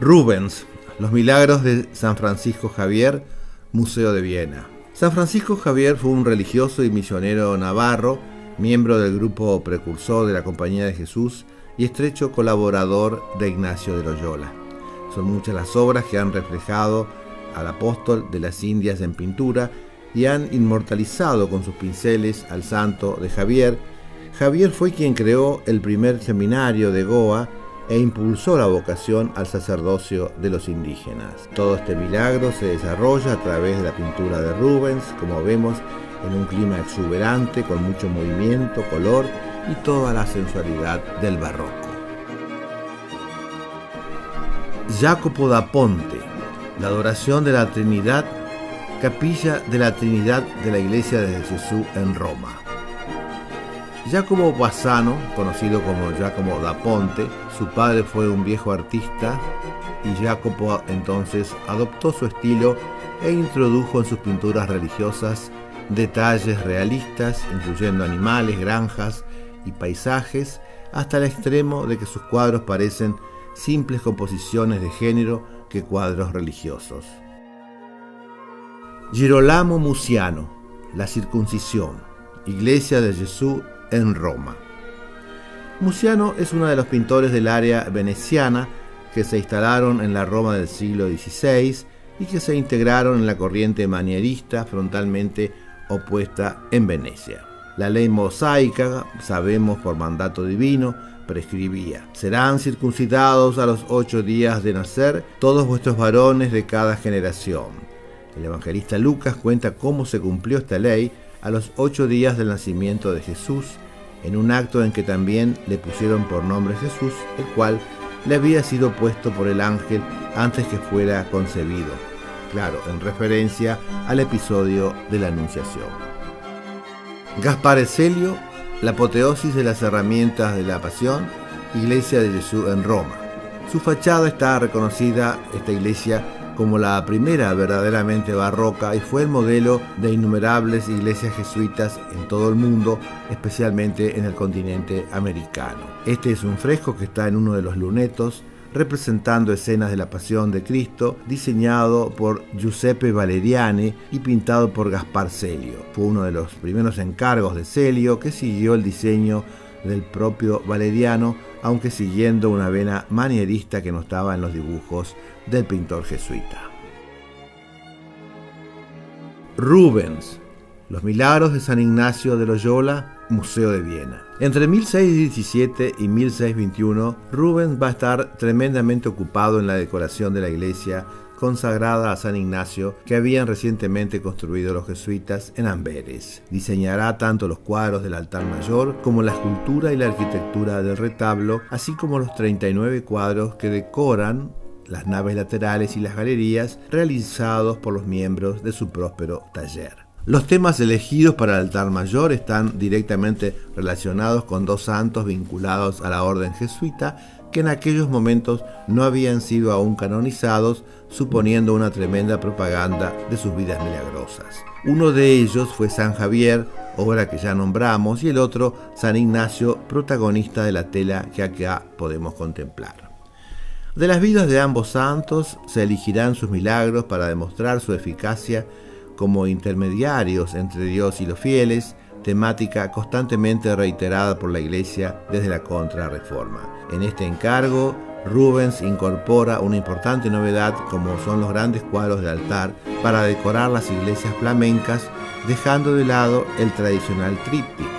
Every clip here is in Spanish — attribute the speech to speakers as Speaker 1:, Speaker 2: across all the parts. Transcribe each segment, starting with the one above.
Speaker 1: Rubens, los milagros de San Francisco Javier, Museo de Viena. San Francisco Javier fue un religioso y misionero navarro, miembro del grupo precursor de la Compañía de Jesús y estrecho colaborador de Ignacio de Loyola. Son muchas las obras que han reflejado al apóstol de las Indias en pintura y han inmortalizado con sus pinceles al santo de Javier. Javier fue quien creó el primer seminario de Goa e impulsó la vocación al sacerdocio de los indígenas. Todo este milagro se desarrolla a través de la pintura de Rubens, como vemos, en un clima exuberante, con mucho movimiento, color y toda la sensualidad del barroco. Jacopo da Ponte, la adoración de la Trinidad, capilla de la Trinidad de la Iglesia de Jesús en Roma. Jacopo Bassano, conocido como Giacomo da Ponte, su padre fue un viejo artista y Jacopo entonces adoptó su estilo e introdujo en sus pinturas religiosas detalles realistas, incluyendo animales, granjas y paisajes, hasta el extremo de que sus cuadros parecen simples composiciones de género que cuadros religiosos. Girolamo Muciano, la circuncisión, Iglesia de Jesús en Roma. Muciano es uno de los pintores del área veneciana que se instalaron en la Roma del siglo XVI y que se integraron en la corriente manierista frontalmente opuesta en Venecia. La ley mosaica, sabemos por mandato divino, prescribía: serán circuncidados a los 8 días de nacer todos vuestros varones de cada generación. El evangelista Lucas cuenta cómo se cumplió esta ley a los 8 días del nacimiento de Jesús, en un acto en que también le pusieron por nombre Jesús, el cual le había sido puesto por el ángel antes que fuera concebido, claro, en referencia al episodio de la Anunciación. Gaspare Celio, la apoteosis de las herramientas de la Pasión, Iglesia de Jesús en Roma. Su fachada está reconocida, esta iglesia, como la primera verdaderamente barroca y fue el modelo de innumerables iglesias jesuitas en todo el mundo, especialmente en el continente americano. Este es un fresco que está en uno de los lunetos, representando escenas de la Pasión de Cristo, diseñado por Giuseppe Valeriani y pintado por Gaspare Celio. Fue uno de los primeros encargos de Celio, que siguió el diseño del propio Valeriano, aunque siguiendo una vena manierista que no estaba en los dibujos del pintor jesuita. Rubens, los milagros de San Ignacio de Loyola, Museo de Viena. Entre 1617 y 1621, Rubens va a estar tremendamente ocupado en la decoración de la iglesia consagrada a San Ignacio que habían recientemente construido los jesuitas en Amberes. Diseñará tanto los cuadros del altar mayor como la escultura y la arquitectura del retablo, así como los 39 cuadros que decoran las naves laterales y las galerías, realizados por los miembros de su próspero taller. Los temas elegidos para el altar mayor están directamente relacionados con 2 santos vinculados a la orden jesuita que en aquellos momentos no habían sido aún canonizados, suponiendo una tremenda propaganda de sus vidas milagrosas. Uno de ellos fue San Javier, obra que ya nombramos, y el otro San Ignacio, protagonista de la tela que acá podemos contemplar. De las vidas de ambos santos se elegirán sus milagros para demostrar su eficacia como intermediarios entre Dios y los fieles, temática constantemente reiterada por la Iglesia desde la Contrarreforma. En este encargo, Rubens incorpora una importante novedad, como son los grandes cuadros de altar para decorar las iglesias flamencas, dejando de lado el tradicional tríptico.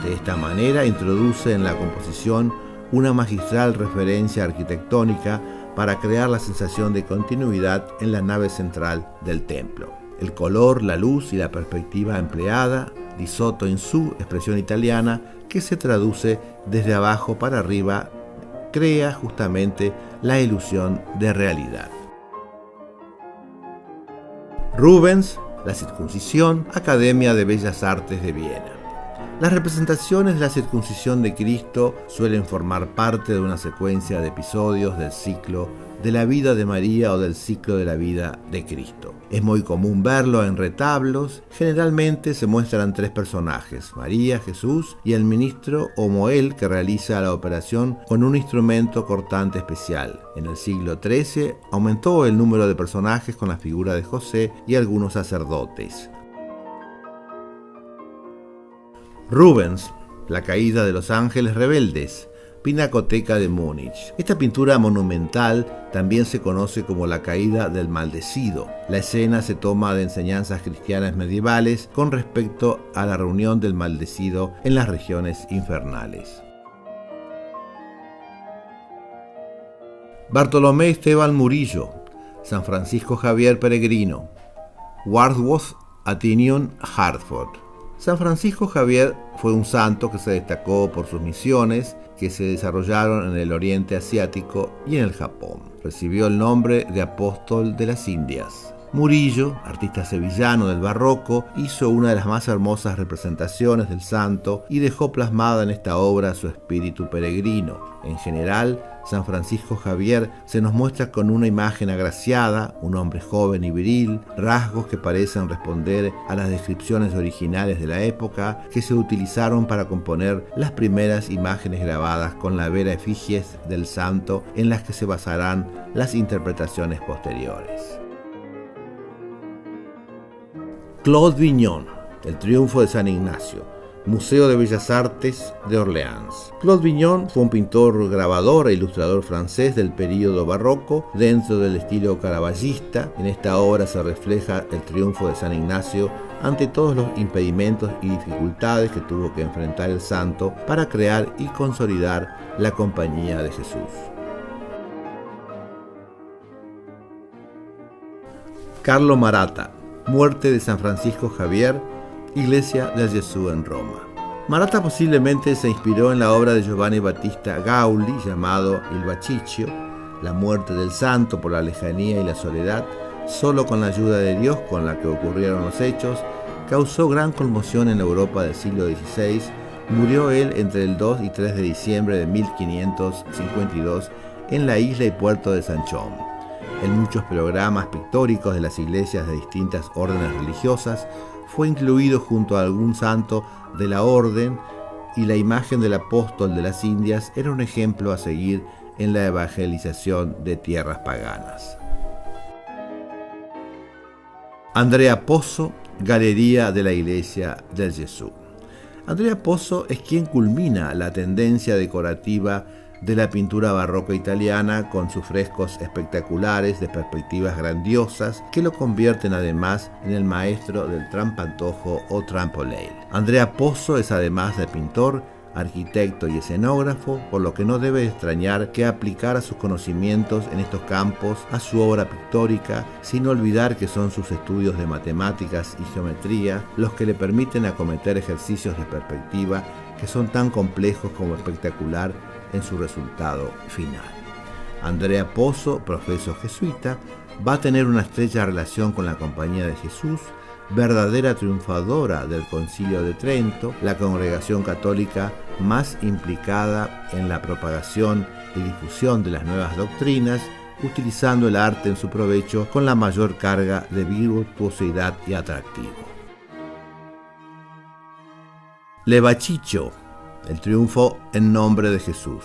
Speaker 1: De esta manera introduce en la composición una magistral referencia arquitectónica para crear la sensación de continuidad en la nave central del templo. El color, la luz y la perspectiva empleada, di sotto in su, expresión italiana, que se traduce desde abajo para arriba, crea justamente la ilusión de realidad. Rubens, la circuncisión, Academia de Bellas Artes de Viena. Las representaciones de la circuncisión de Cristo suelen formar parte de una secuencia de episodios del ciclo de la vida de María o del ciclo de la vida de Cristo. Es muy común verlo en retablos. Generalmente se muestran tres personajes: María, Jesús y el ministro o Moel, que realiza la operación con un instrumento cortante especial. En el siglo XIII aumentó el número de personajes con la figura de José y algunos sacerdotes. Rubens, La caída de los ángeles rebeldes, Pinacoteca de Múnich. Esta pintura monumental también se conoce como la caída del maldecido. La escena se toma de enseñanzas cristianas medievales con respecto a la reunión del maldecido en las regiones infernales. Bartolomé Esteban Murillo, San Francisco Javier Peregrino, Wordsworth Athenaeum, Hartford. San Francisco Javier fue un santo que se destacó por sus misiones que se desarrollaron en el Oriente Asiático y en el Japón. Recibió el nombre de apóstol de las Indias. Murillo, artista sevillano del barroco, hizo una de las más hermosas representaciones del santo y dejó plasmada en esta obra su espíritu peregrino. En general, San Francisco Javier se nos muestra con una imagen agraciada, un hombre joven y viril, rasgos que parecen responder a las descripciones originales de la época que se utilizaron para componer las primeras imágenes grabadas con la vera efigies del santo en las que se basarán las interpretaciones posteriores. Claude Vignon, El triunfo de San Ignacio, Museo de Bellas Artes de Orleans. Claude Vignon fue un pintor, grabador e ilustrador francés del período barroco dentro del estilo caravallista. En esta obra se refleja el triunfo de San Ignacio ante todos los impedimentos y dificultades que tuvo que enfrentar el santo para crear y consolidar la Compañía de Jesús. Carlo Maratta, Muerte de San Francisco Javier, Iglesia del Gesù en Roma. Maratta posiblemente se inspiró en la obra de Giovanni Battista Gaulli llamado Il Baciccio, La muerte del santo por la lejanía y la soledad. Solo con la ayuda de Dios con la que ocurrieron los hechos, causó gran conmoción en la Europa del siglo XVI. Murió él entre el 2 y 3 de diciembre de 1552 en la isla y puerto de Sanchón. En muchos programas pictóricos de las iglesias de distintas órdenes religiosas fue incluido junto a algún santo de la orden, y la imagen del apóstol de las Indias era un ejemplo a seguir en la evangelización de tierras paganas. Andrea Pozzo, Galería de la Iglesia del Gesù. Andrea Pozzo es quien culmina la tendencia decorativa de la pintura barroca italiana con sus frescos espectaculares de perspectivas grandiosas que lo convierten además en el maestro del trampantojo o trampoleil. Andrea Pozzo es además de pintor, arquitecto y escenógrafo, por lo que no debe extrañar que aplicara sus conocimientos en estos campos a su obra pictórica, sin olvidar que son sus estudios de matemáticas y geometría los que le permiten acometer ejercicios de perspectiva que son tan complejos como espectacular en su resultado final. Andrea Pozzo, profesor jesuita, va a tener una estrecha relación con la Compañía de Jesús, verdadera triunfadora del Concilio de Trento, la congregación católica más implicada en la propagación y difusión de las nuevas doctrinas, utilizando el arte en su provecho con la mayor carga de virtuosidad y atractivo. Le Baciccio, El triunfo en nombre de Jesús,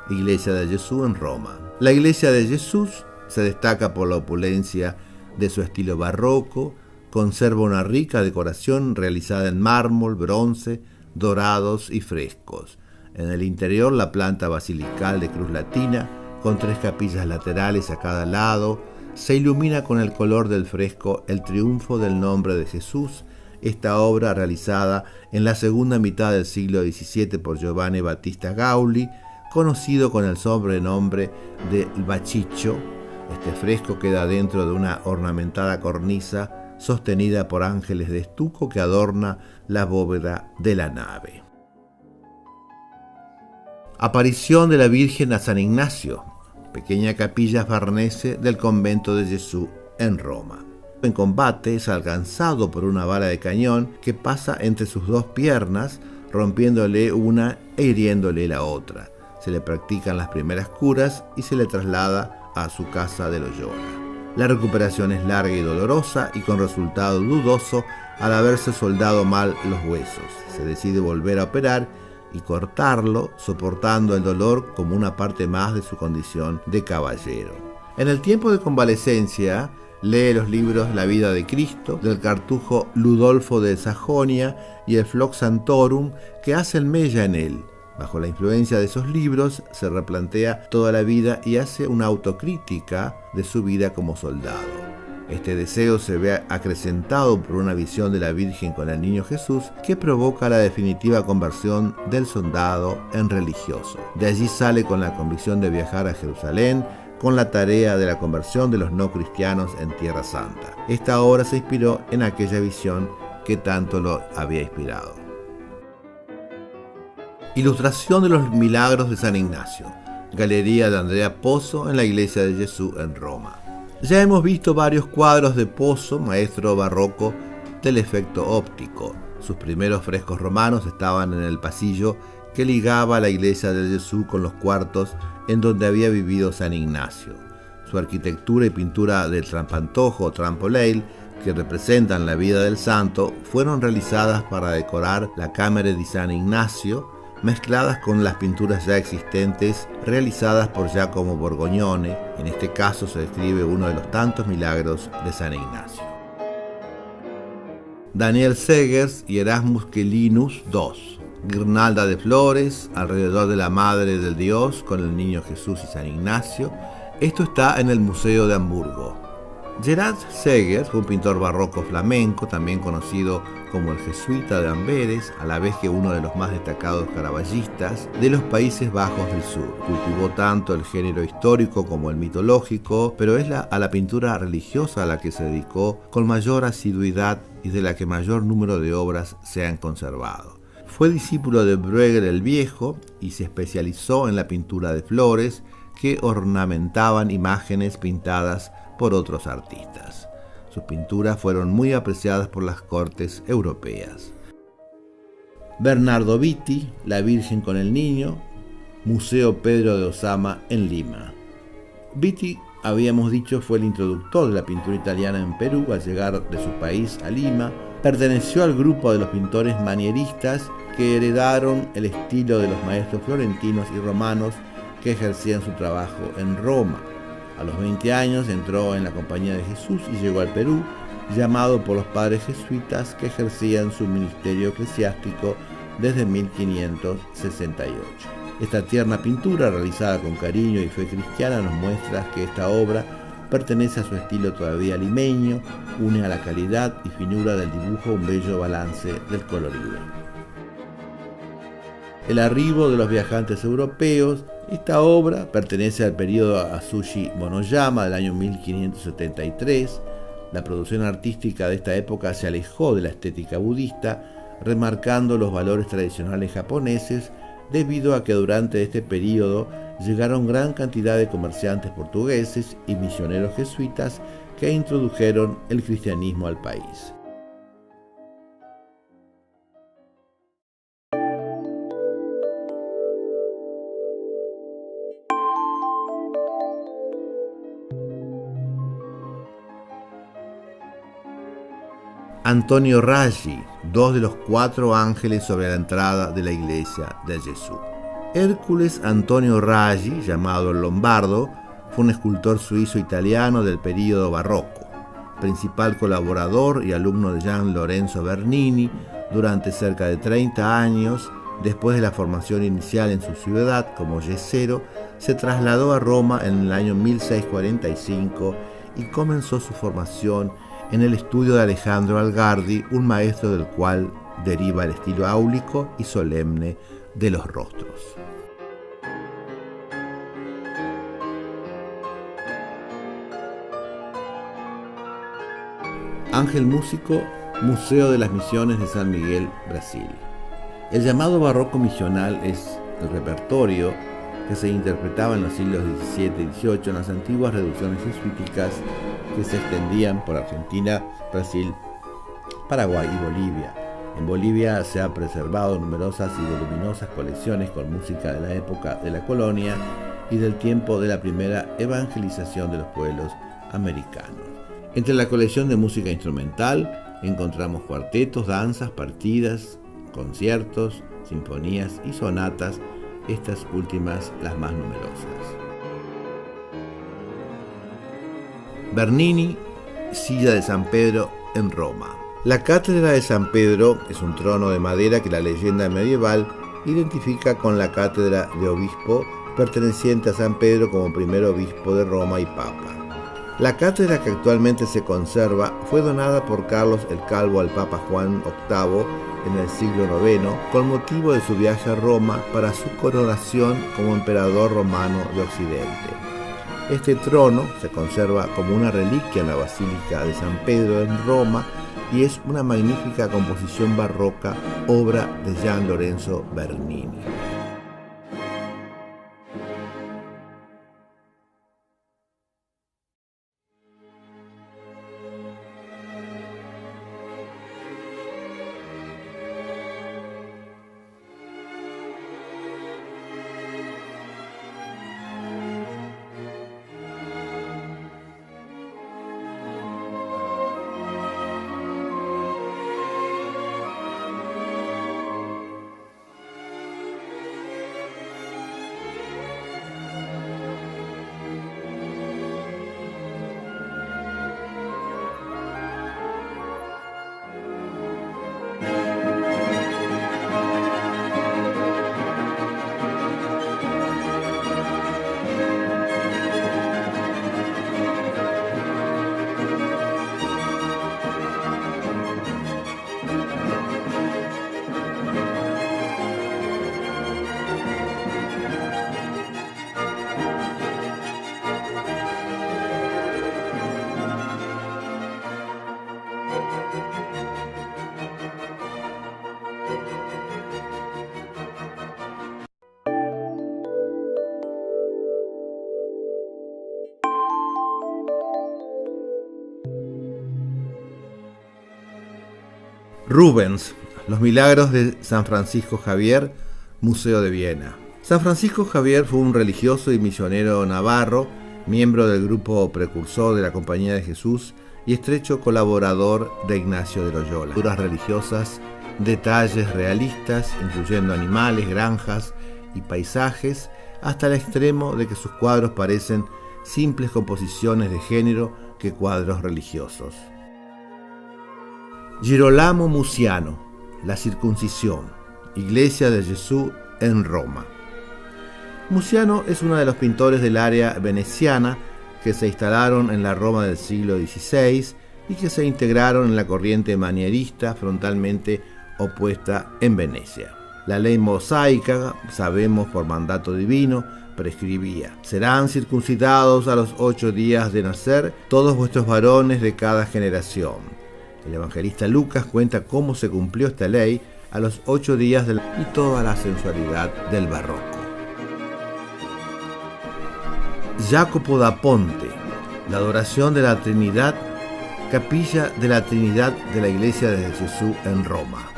Speaker 1: Iglesia de Gesù en Roma. La Iglesia de Jesús se destaca por la opulencia de su estilo barroco, conserva una rica decoración realizada en mármol, bronce, dorados y frescos. En el interior, la planta basilical de cruz latina, con 3 capillas laterales a cada lado, se ilumina con el color del fresco El triunfo del nombre de Jesús. Esta obra, realizada en la segunda mitad del siglo XVII por Giovanni Battista Gaulli, conocido con el sobrenombre de Baciccio. Este fresco queda dentro de una ornamentada cornisa sostenida por ángeles de estuco que adorna la bóveda de la nave. Aparición de la Virgen a San Ignacio, pequeña capilla farnese del convento de Gesù en Roma. En combate es alcanzado por una bala de cañón que pasa entre sus 2 piernas, rompiéndole una e hiriéndole la otra. Se le practican las primeras curas y se le traslada a su casa de Loyola. La recuperación es larga y dolorosa y con resultado dudoso al haberse soldado mal los huesos. Se decide volver a operar y cortarlo, soportando el dolor como una parte más de su condición de caballero. En el tiempo de convalecencia, lee los libros La vida de Cristo, del cartujo Ludolfo de Sajonia y el Flox Santorum, que hacen mella en él. Bajo la influencia de esos libros, se replantea toda la vida y hace una autocrítica de su vida como soldado. Este deseo se ve acrecentado por una visión de la Virgen con el niño Jesús que provoca la definitiva conversión del soldado en religioso. De allí sale con la convicción de viajar a Jerusalén con la tarea de la conversión de los no cristianos en Tierra Santa. Esta obra se inspiró en aquella visión que tanto lo había inspirado. Ilustración de los milagros de San Ignacio. Galería de Andrea Pozzo en la Iglesia de Jesús en Roma. Ya hemos visto varios cuadros de Pozzo, maestro barroco del efecto óptico. Sus primeros frescos romanos estaban en el pasillo que ligaba a la Iglesia de Jesús con los cuartos en donde había vivido San Ignacio. Su arquitectura y pintura del trampantojo o trampoleil, que representan la vida del santo, fueron realizadas para decorar la Camera di San Ignacio, mezcladas con las pinturas ya existentes realizadas por Giacomo Borgognone. En este caso se describe uno de los tantos milagros de San Ignacio. Daniel Segers y Erasmus Quellinus II. Guirnalda de flores alrededor de la Madre del Dios con el Niño Jesús y San Ignacio. Esto está en el Museo de Hamburgo. Gerard Segers fue un pintor barroco flamenco, también conocido como el jesuita de Amberes, a la vez que uno de los más destacados caraballistas de los Países Bajos del Sur. Cultivó tanto el género histórico como el mitológico, pero es a la pintura religiosa a la que se dedicó con mayor asiduidad y de la que mayor número de obras se han conservado. Fue discípulo de Bruegel el Viejo y se especializó en la pintura de flores que ornamentaban imágenes pintadas por otros artistas. Sus pinturas fueron muy apreciadas por las cortes europeas. Bernardo Vitti, La Virgen con el Niño, Museo Pedro de Osama en Lima. Vitti, habíamos dicho, fue el introductor de la pintura italiana en Perú al llegar de su país a Lima. Perteneció al grupo de los pintores manieristas que heredaron el estilo de los maestros florentinos y romanos que ejercían su trabajo en Roma. A los 20 años entró en la Compañía de Jesús y llegó al Perú, llamado por los padres jesuitas que ejercían su ministerio eclesiástico desde 1568. Esta tierna pintura, realizada con cariño y fe cristiana, nos muestra que esta obra pertenece a su estilo todavía limeño, une a la calidad y finura del dibujo un bello balance del colorido. El arribo de los viajantes europeos. Esta obra pertenece al periodo Asushi Monoyama del año 1573. La producción artística de esta época se alejó de la estética budista, remarcando los valores tradicionales japoneses, debido a que durante este periodo llegaron gran cantidad de comerciantes portugueses y misioneros jesuitas que introdujeron el cristianismo al país. Antonio Raggi, dos de los 4 ángeles sobre la entrada de la iglesia de Jesús. Hércules Antonio Raggi, llamado el Lombardo, fue un escultor suizo-italiano del período barroco, principal colaborador y alumno de Gian Lorenzo Bernini durante cerca de 30 años. Después de la formación inicial en su ciudad como yesero, se trasladó a Roma en el año 1645 y comenzó su formación en el estudio de Alejandro Algardi, un maestro del cual deriva el estilo áulico y solemne de los rostros. Ángel Músico, Museo de las Misiones de San Miguel, Brasil. El llamado barroco misional es el repertorio que se interpretaba en los siglos XVII y XVIII en las antiguas reducciones jesuíticas que se extendían por Argentina, Brasil, Paraguay y Bolivia. En Bolivia se han preservado numerosas y voluminosas colecciones con música de la época de la colonia y del tiempo de la primera evangelización de los pueblos americanos. Entre la colección de música instrumental encontramos cuartetos, danzas, partidas, conciertos, sinfonías y sonatas, estas últimas las más numerosas. Bernini, silla de San Pedro en Roma. La cátedra de San Pedro es un trono de madera que la leyenda medieval identifica con la cátedra de obispo perteneciente a San Pedro como primer obispo de Roma y papa. La cátedra que actualmente se conserva fue donada por Carlos el Calvo al Papa Juan VIII en el siglo IX con motivo de su viaje a Roma para su coronación como emperador romano de Occidente. Este trono se conserva como una reliquia en la Basílica de San Pedro en Roma y es una magnífica composición barroca, obra de Gian Lorenzo Bernini. Rubens, los milagros de San Francisco Javier, Museo de Viena. San Francisco Javier fue un religioso y misionero navarro, miembro del grupo precursor de la Compañía de Jesús y estrecho colaborador de Ignacio de Loyola. Figuras religiosas, detalles realistas, incluyendo animales, granjas y paisajes, hasta el extremo de que sus cuadros parecen simples composiciones de género que cuadros religiosos. Girolamo Muciano, la circuncisión, Iglesia de Jesús en Roma. Muciano es uno de los pintores del área veneciana que se instalaron en la Roma del siglo XVI y que se integraron en la corriente manierista frontalmente opuesta en Venecia. La ley mosaica, sabemos por mandato divino, prescribía: serán circuncidados a los 8 días de nacer todos vuestros varones de cada generación. El evangelista Lucas cuenta cómo se cumplió esta ley a los 8 días y toda la sensualidad del barroco. Jacopo da Ponte, la adoración de la Trinidad, capilla de la Trinidad de la Iglesia de Jesús en Roma.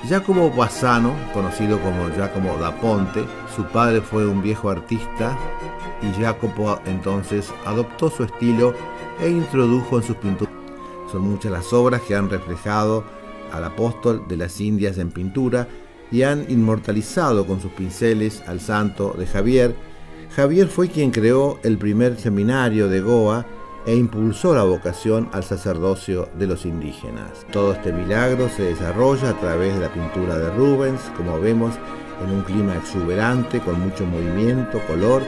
Speaker 1: Jacopo Bassano, conocido como Giacomo da Ponte, su padre fue un viejo artista y Jacopo entonces adoptó su estilo e introdujo en sus pinturas. Son muchas las obras que han reflejado al apóstol de las Indias en pintura y han inmortalizado con sus pinceles al santo de Javier. Javier fue quien creó el primer seminario de Goa e impulsó la vocación al sacerdocio de los indígenas. Todo este milagro se desarrolla a través de la pintura de Rubens, como vemos, en un clima exuberante, con mucho movimiento, color